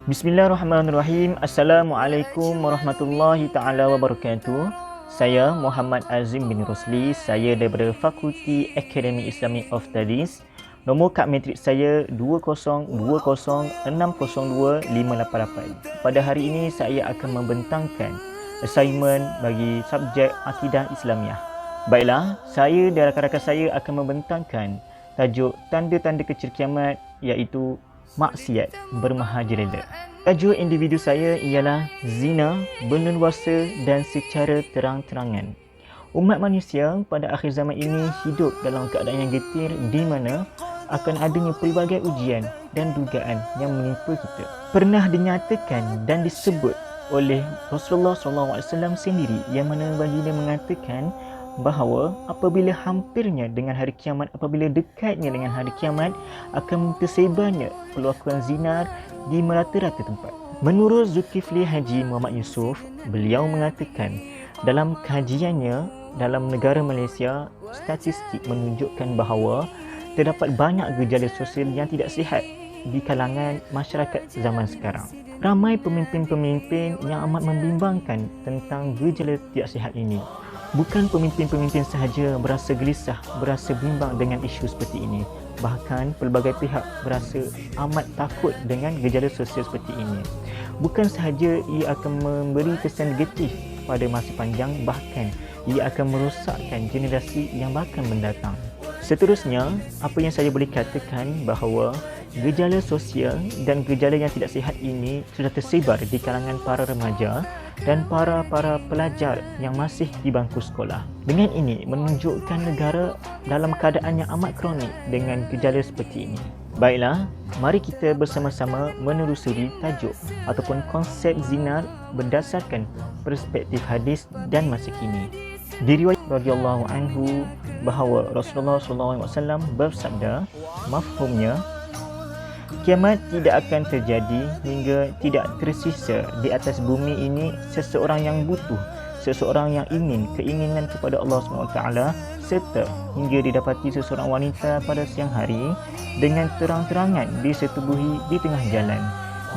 Bismillahirrahmanirrahim. Assalamualaikum warahmatullahi taala wabarakatuh. Saya Muhammad Azim bin Rosli. Saya daripada Fakulti Akademi Islamic of Studies. Nombor kad matrik saya 202060258. Pada hari ini saya akan membentangkan assignment bagi subjek Akidah Islamiah. Baiklah, saya dan rakan-rakan saya akan membentangkan tajuk tanda-tanda kecil kiamat, iaitu maksiat bermahajereda. Tajuk individu saya ialah zina, berleluasa dan secara terang-terangan. Umat manusia pada akhir zaman ini hidup dalam keadaan yang getir di mana akan adanya pelbagai ujian dan dugaan yang menimpa kita. Pernah dinyatakan dan disebut oleh Rasulullah SAW sendiri yang mana baginda mengatakan bahawa apabila hampirnya dengan hari kiamat, apabila dekatnya dengan hari kiamat, akan tersebarnya pelakuan zina di merata-rata tempat. Menurut Zulkifli Haji Muhammad Yusof, beliau mengatakan dalam kajiannya dalam negara Malaysia, statistik menunjukkan bahawa terdapat banyak gejala sosial yang tidak sihat di kalangan masyarakat zaman sekarang. Ramai pemimpin-pemimpin yang amat membimbangkan tentang gejala tidak sihat ini. Bukan pemimpin-pemimpin sahaja berasa gelisah, berasa bimbang dengan isu seperti ini. Bahkan pelbagai pihak berasa amat takut dengan gejala sosial seperti ini. Bukan sahaja ia akan memberi kesan getih pada masa panjang, bahkan ia akan merosakkan generasi yang bakal mendatang. Seterusnya, apa yang saya boleh katakan bahawa gejala sosial dan gejala yang tidak sihat ini sudah tersebar di kalangan para remaja dan para pelajar yang masih di bangku sekolah. Dengan ini menunjukkan negara dalam keadaan yang amat kronik dengan gejala seperti ini. Baiklah, mari kita bersama-sama menelusuri tajuk ataupun konsep zina berdasarkan perspektif hadis dan masa kini. Diriwayat radhiyallahu anhu bahawa Rasulullah SAW bersabda, mafhumnya, kiamat tidak akan terjadi hingga tidak tersisa di atas bumi ini seseorang yang butuh, seseorang yang keinginan kepada Allah SWT, serta hingga didapati seseorang wanita pada siang hari dengan terang-terangan disetubuhi di tengah jalan,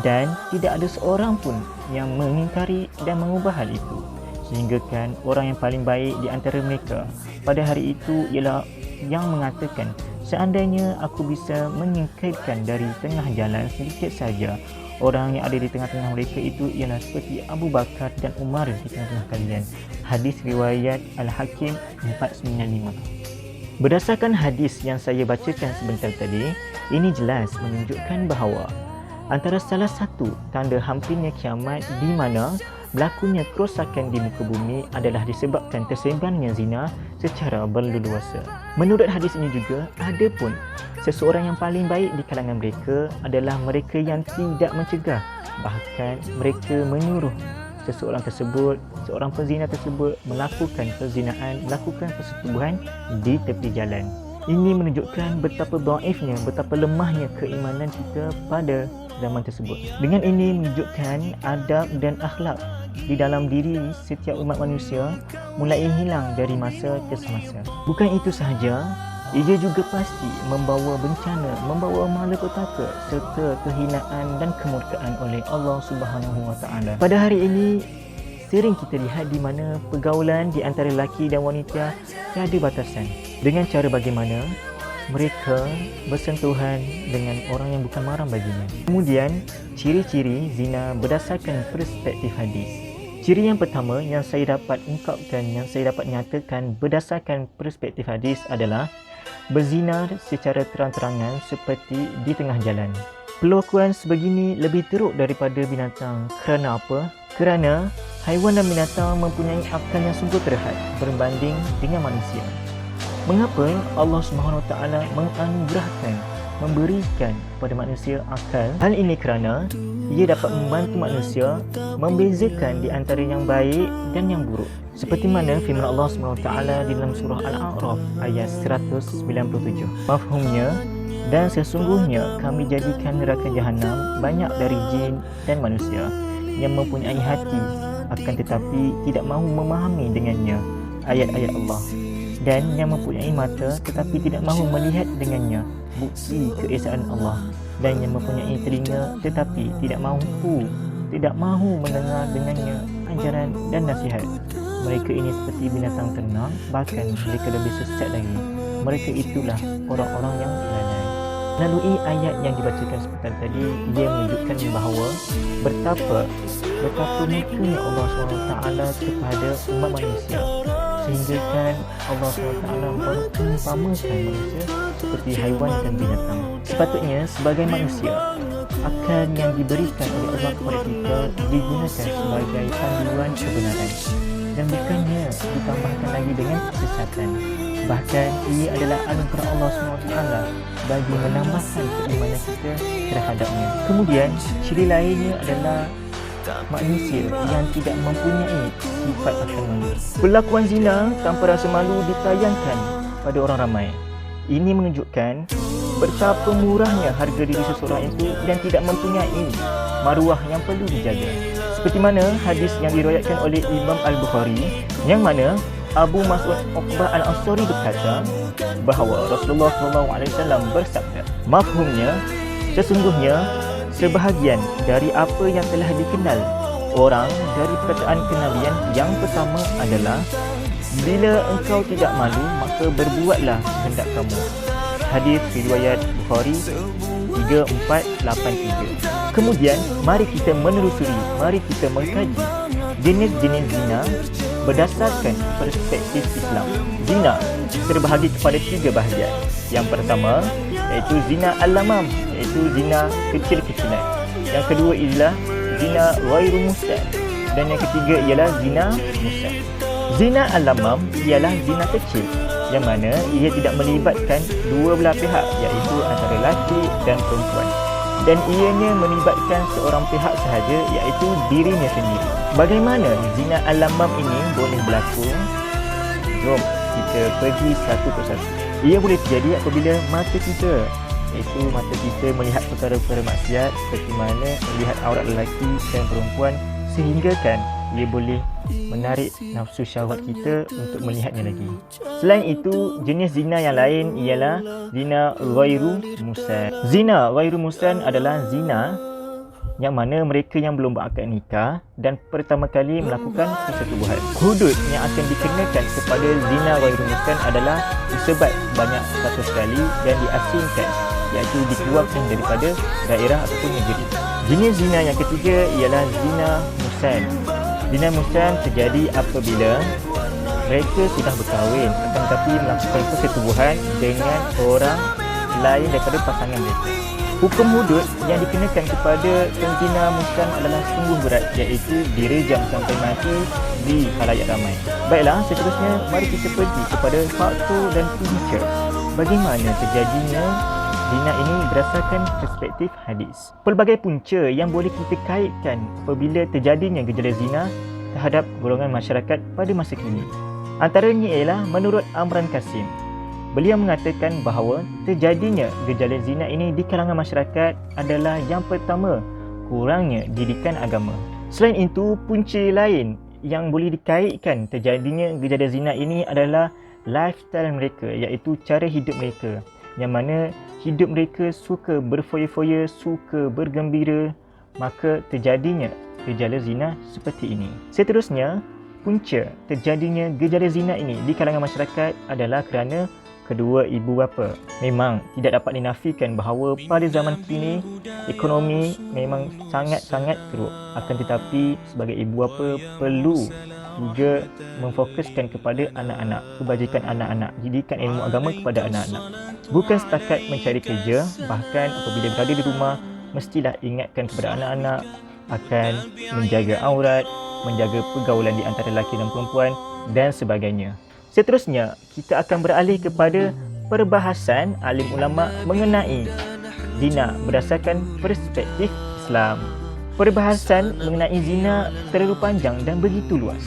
dan tidak ada seorang pun yang mengingkari dan mengubah hal itu. Sehinggakan orang yang paling baik di antara mereka pada hari itu ialah yang mengatakan, seandainya aku bisa menyingkirkan dari tengah jalan sedikit saja orang yang ada di tengah-tengah mereka itu ialah seperti Abu Bakar dan Umar di tengah-tengah kalian. Hadis riwayat Al-Hakim 495. Berdasarkan hadis yang saya bacakan sebentar tadi, ini jelas menunjukkan bahawa antara salah satu tanda hampirnya kiamat di mana berlakunya kerosakan di muka bumi adalah disebabkan tersebarnya zina secara berleluasa. Menurut hadis ini juga, ada pun seseorang yang paling baik di kalangan mereka adalah mereka yang tidak mencegah, bahkan mereka menyuruh seseorang tersebut, seorang pezina tersebut melakukan perzinaan, melakukan persetubuhan di tepi jalan. Ini menunjukkan betapa dhaifnya, betapa lemahnya keimanan kita pada zaman tersebut. Dengan ini menunjukkan adab dan akhlak di dalam diri setiap umat manusia mulai hilang dari masa ke semasa. Bukan itu sahaja, ia juga pasti membawa bencana, membawa malapetaka serta kehinaan dan kemurkaan oleh Allah Subhanahu Wa Taala. Pada hari ini sering kita lihat di mana pergaulan di antara lelaki dan wanita tiada batasan. Dengan cara bagaimana mereka bersentuhan dengan orang yang bukan mahram baginya. Kemudian, ciri-ciri zina berdasarkan perspektif hadis. Ciri yang pertama yang saya dapat ungkapkan, yang saya dapat nyatakan berdasarkan perspektif hadis adalah berzina secara terang-terangan seperti di tengah jalan. Pelakuan sebegini lebih teruk daripada binatang. Kerana apa? Kerana haiwan dan binatang mempunyai akal yang sungguh terhad berbanding dengan manusia. Mengapa Allah SWT menganugerahkan, memberikan kepada manusia akal? Hal ini kerana ia dapat membantu manusia membezakan di antara yang baik dan yang buruk. Seperti mana firman Allah SWT di dalam surah Al-A'raf ayat 197. Mafhumnya, dan sesungguhnya kami jadikan neraka Jahannam banyak dari jin dan manusia yang mempunyai hati akan tetapi tidak mahu memahami dengannya ayat-ayat Allah, dan yang mempunyai mata tetapi tidak mahu melihat dengannya bukti keesaan Allah. dan yang mempunyai telinga tetapi tidak mahu mendengar dengannya ajaran dan nasihat. Mereka ini seperti binatang ternak, bahkan mereka lebih sesat lagi. Mereka itulah orang-orang yang lalai. Melalui ayat yang dibacakan sebentar tadi, ia menunjukkan bahawa betapa murkanya Allah SWT kepada umat manusia, sehingga kan Allah SWT mengumpamakan manusia seperti haiwan dan binatang. Sepatutnya sebagai manusia, akal yang diberikan oleh Allah kepada kita digunakan sebagai panduan kebenaran dan bukannya ditambahkan lagi dengan kesesatan. Bahkan ia adalah anugerah Allah SWT bagi menambahkan keimanan kita terhadapnya. Kemudian ciri lainnya adalah manusia yang tidak mempunyai sifat akan malu. Perlakuan zina tanpa rasa malu ditayangkan pada orang ramai. Ini menunjukkan betapa murahnya harga diri seseorang itu dan tidak mempunyai maruah yang perlu dijaga. Seperti mana hadis yang diriwayatkan oleh Imam Al-Bukhari, yang mana Abu Mas'ud Uqbah Al-Ansari berkata bahawa Rasulullah SAW bersabda, mafhumnya, sesungguhnya sebahagian dari apa yang telah dikenal orang dari perkataan kenalian yang pertama adalah bila engkau tidak malu maka berbuatlah kehendak kamu. Hadis riwayat Bukhari 3483. Kemudian mari kita menelusuri, mari kita mengkaji jenis-jenis zina berdasarkan perspektif Islam. Zina terbahagi kepada 3 bahagian. Yang pertama iaitu zina al-lamam, iaitu zina kecil-kecilan. Yang kedua ialah zina ghairu muhsan, dan yang ketiga ialah zina muhsan. Zina al-lamam ialah zina kecil yang mana ia tidak melibatkan dua belah pihak, iaitu antara lelaki dan perempuan, dan ianya melibatkan seorang pihak sahaja, iaitu dirinya sendiri. Bagaimana zina al-lamam ini boleh berlaku? Jom kita pergi satu persatu. Ia boleh terjadi apabila mata kita, iaitu mata kita melihat perkara-perkara maksiat seperti mana melihat aurat lelaki dan perempuan, sehingga kan ia boleh menarik nafsu syahwat kita untuk melihatnya lagi. Selain itu, jenis zina yang lain ialah zina ghairu muhsan. Zina ghairu muhsan adalah zina yang mana mereka yang belum berakad nikah dan pertama kali melakukan persetubuhan. Hudud yang akan dikenakan kepada zina ghairu muhsan adalah disebat banyak kasus sekali dan diasingkan, iaitu dikeluarkan daripada daerah ataupun negeri. Jenis zina yang ketiga ialah zina muhsan. Zina muhsan terjadi apabila mereka sudah berkahwin akan tetapi melakukan persetubuhan dengan orang lain daripada pasangan mereka. Hukum hudud yang dikenakan kepada penzina muhsan adalah sungguh berat, iaitu direjam sampai mati di khalayak ramai. Baiklah, seterusnya mari kita pergi kepada faktor dan punca bagaimana terjadinya zina ini berdasarkan perspektif hadis. Pelbagai punca yang boleh kita kaitkan apabila terjadinya gejala zina terhadap golongan masyarakat pada masa kini. Antaranya ialah menurut Amran Kasim. Beliau mengatakan bahawa terjadinya gejala zina ini di kalangan masyarakat adalah yang pertama, kurangnya didikan agama. Selain itu, punca lain yang boleh dikaitkan terjadinya gejala zina ini adalah lifestyle mereka, iaitu cara hidup mereka, yang mana hidup mereka suka berfoya-foya, suka bergembira, maka terjadinya gejala zina seperti ini. Seterusnya, punca terjadinya gejala zina ini di kalangan masyarakat adalah kerana kedua ibu bapa. Memang tidak dapat dinafikan bahawa pada zaman kini ekonomi memang sangat-sangat teruk. Akan tetapi sebagai ibu bapa perlu juga memfokuskan kepada anak-anak, kebajikan anak-anak, didikan ilmu agama kepada anak-anak. Bukan setakat mencari kerja, bahkan apabila berada di rumah mestilah ingatkan kepada anak-anak akan menjaga aurat, menjaga pergaulan di antara lelaki dan perempuan dan sebagainya. Seterusnya, kita akan beralih kepada perbahasan alim ulama mengenai zina berdasarkan perspektif Islam. Perbahasan mengenai zina terlalu panjang dan begitu luas.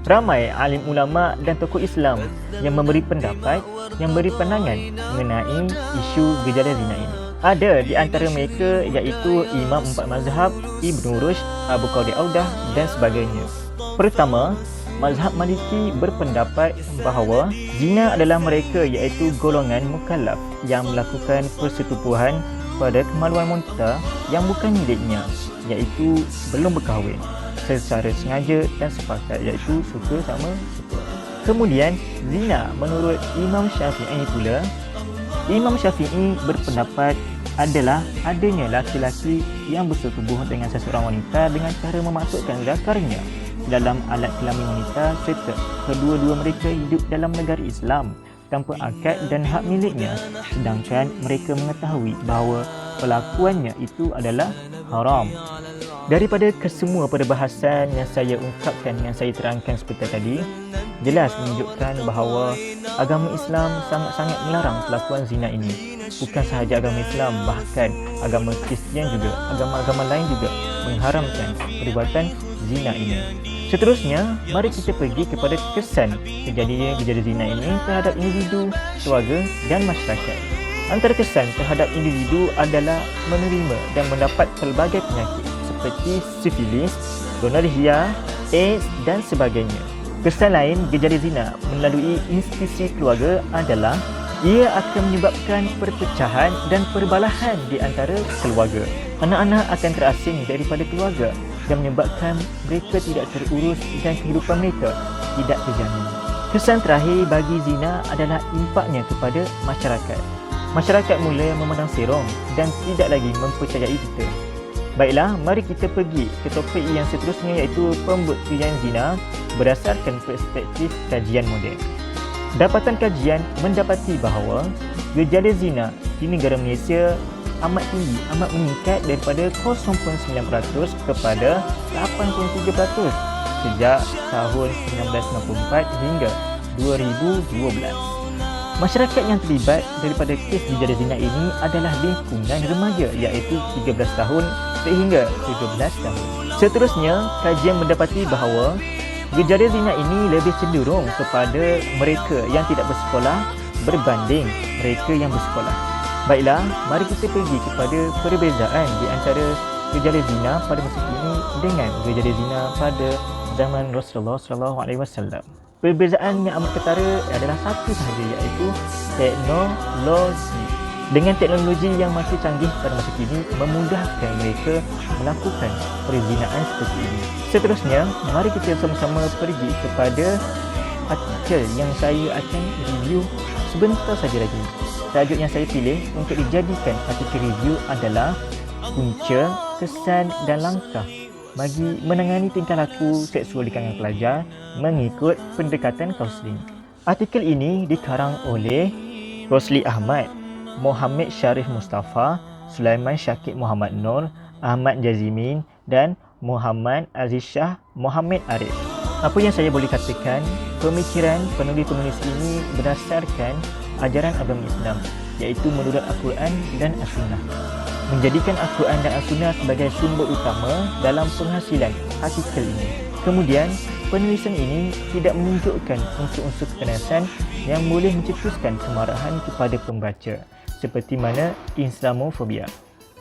Ramai alim ulama dan tokoh Islam yang memberi pendapat, yang beri pandangan mengenai isu gejala zina ini. Ada di antara mereka iaitu Imam Empat Mazhab, Ibn Rushd, Abu Qadir Audah dan sebagainya. Pertama, Mazhab Maliki berpendapat bahawa zina adalah mereka iaitu golongan mukallaf yang melakukan persetubuhan kepada kemaluan wanita yang bukan miliknya, iaitu belum berkahwin, secara sengaja dan sepakat, iaitu suka sama suka. Kemudian zina menurut Imam Syafi'i pula, Imam Syafi'i berpendapat adalah adanya laki-laki yang bersetubuh dengan seseorang wanita dengan cara memasukkan zakarnya dalam alat kelamin wanita serta kedua-dua mereka hidup dalam negara Islam tanpa akad dan hak miliknya, sedangkan mereka mengetahui bahawa pelakuannya itu adalah haram. Daripada kesemua perbahasan yang saya ungkapkan, yang saya terangkan seperti tadi, jelas menunjukkan bahawa agama Islam sangat-sangat melarang pelakuan zina ini. Bukan sahaja agama Islam, bahkan agama Kristian juga, agama-agama lain juga mengharamkan perbuatan zina ini. Seterusnya, mari kita pergi kepada kesan kejadian zina ini terhadap individu, keluarga dan masyarakat. Antara kesan terhadap individu adalah menerima dan mendapat pelbagai penyakit seperti sifilis, gonorrhea, AIDS dan sebagainya. Kesan lain gejala zina melalui institusi keluarga adalah ia akan menyebabkan perpecahan dan perbalahan di antara keluarga. Anak-anak akan terasing daripada keluarga dan menyebabkan mereka tidak terurus dan kehidupan mereka tidak terjamin. Kesan terakhir bagi zina adalah impaknya kepada masyarakat. Masyarakat mula memandang serong dan tidak lagi mempercayai kita. Baiklah, mari kita pergi ke topik yang seterusnya, iaitu pembuktian zina berdasarkan perspektif kajian moden. Dapatan kajian mendapati bahawa gejala zina di negara Malaysia amat tinggi, amat meningkat daripada 0.9% kepada 83% sejak tahun 1994 hingga 2012. Masyarakat yang terlibat daripada kes gejala zina ini adalah lingkungan remaja, iaitu 13 tahun sehingga 17 tahun. Seterusnya, kajian mendapati bahawa gejala zina ini lebih cenderung kepada mereka yang tidak bersekolah berbanding mereka yang bersekolah. Baiklah, mari kita pergi kepada perbezaan di antara gejala zina pada masa kini dengan gejala zina pada zaman Rasulullah SAW. Perbezaan yang amat ketara adalah satu sahaja, iaitu teknologi. Dengan teknologi yang makin canggih pada masa kini memudahkan mereka melakukan perzinaan seperti ini. Seterusnya, mari kita sama-sama pergi kepada artikel yang saya akan review sebentar saja lagi. Tajuk yang saya pilih untuk dijadikan artikel review adalah punca, kesan dan langkah bagi menangani tingkah laku seksual di kalangan pelajar mengikut pendekatan kaunseling. Artikel ini dikarang oleh Rosli Ahmad, Muhammad Syarif Mustafa, Sulaiman Syakib Muhammad Nur, Ahmad Jazimin dan Muhammad Aziz Shah Muhammad Arif. Apa yang saya boleh katakan, pemikiran penulis-penulis ini berdasarkan ajaran agama Islam, iaitu menurut Al-Quran dan As-Sunnah. Menjadikan Al-Quran dan As-Sunnah sebagai sumber utama dalam penghasilan artikel ini. Kemudian, penulisan ini tidak menunjukkan unsur-unsur kekerasan yang boleh mencetuskan kemarahan kepada pembaca, seperti mana Islamofobia.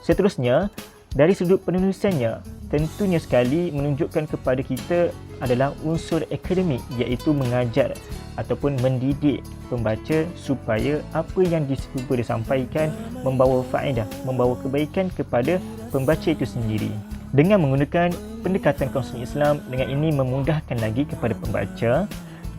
Seterusnya, dari sudut penulisannya, tentunya sekali menunjukkan kepada kita adalah unsur akademik, iaitu mengajar ataupun mendidik pembaca supaya apa yang cuba disampaikan membawa faedah, membawa kebaikan kepada pembaca itu sendiri. Dengan menggunakan pendekatan kaunseling Islam, dengan ini memudahkan lagi kepada pembaca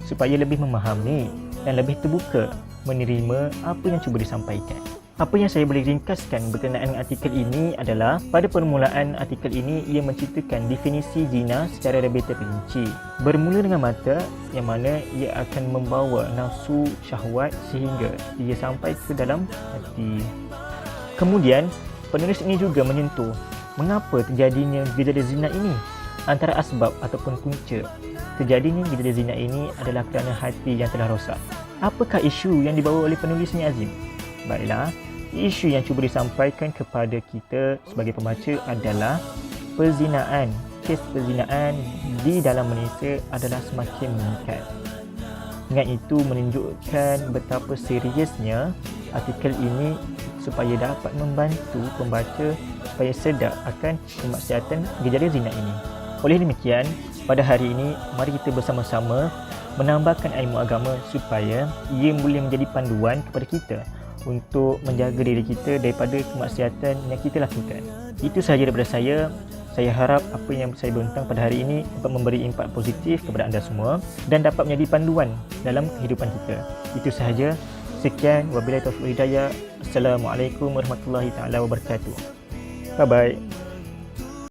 supaya lebih memahami dan lebih terbuka menerima apa yang cuba disampaikan. Apa yang saya boleh ringkaskan berkenaan dengan artikel ini adalah pada permulaan artikel ini ia menceritakan definisi zina secara lebih terperinci. Bermula dengan mata yang mana ia akan membawa nafsu syahwat sehingga ia sampai ke dalam hati. Kemudian penulis ini juga menyentuh mengapa terjadinya gejala zina ini. Antara asbab ataupun punca terjadinya gejala zina ini adalah kerana hati yang telah rosak. Apakah isu yang dibawa oleh penulis ni, Azim? Baiklah, isu yang cuba disampaikan kepada kita sebagai pembaca adalah perzinaan. Kes perzinaan di dalam Malaysia adalah semakin meningkat. Dengan itu menunjukkan betapa seriusnya artikel ini supaya dapat membantu pembaca supaya sedar akan kemaksiatan gejala zina ini. Oleh demikian, pada hari ini mari kita bersama-sama menambahkan ilmu agama supaya ia boleh menjadi panduan kepada kita untuk menjaga diri kita daripada kemaksiatan yang kita lakukan. Itu sahaja daripada saya. Saya harap apa yang saya bentang pada hari ini dapat memberi impak positif kepada anda semua dan dapat menjadi panduan dalam kehidupan kita. Itu sahaja. Sekian, wabillahi taufiq wal hidayah. Assalamualaikum warahmatullahi taala wabarakatuh. Bye bye.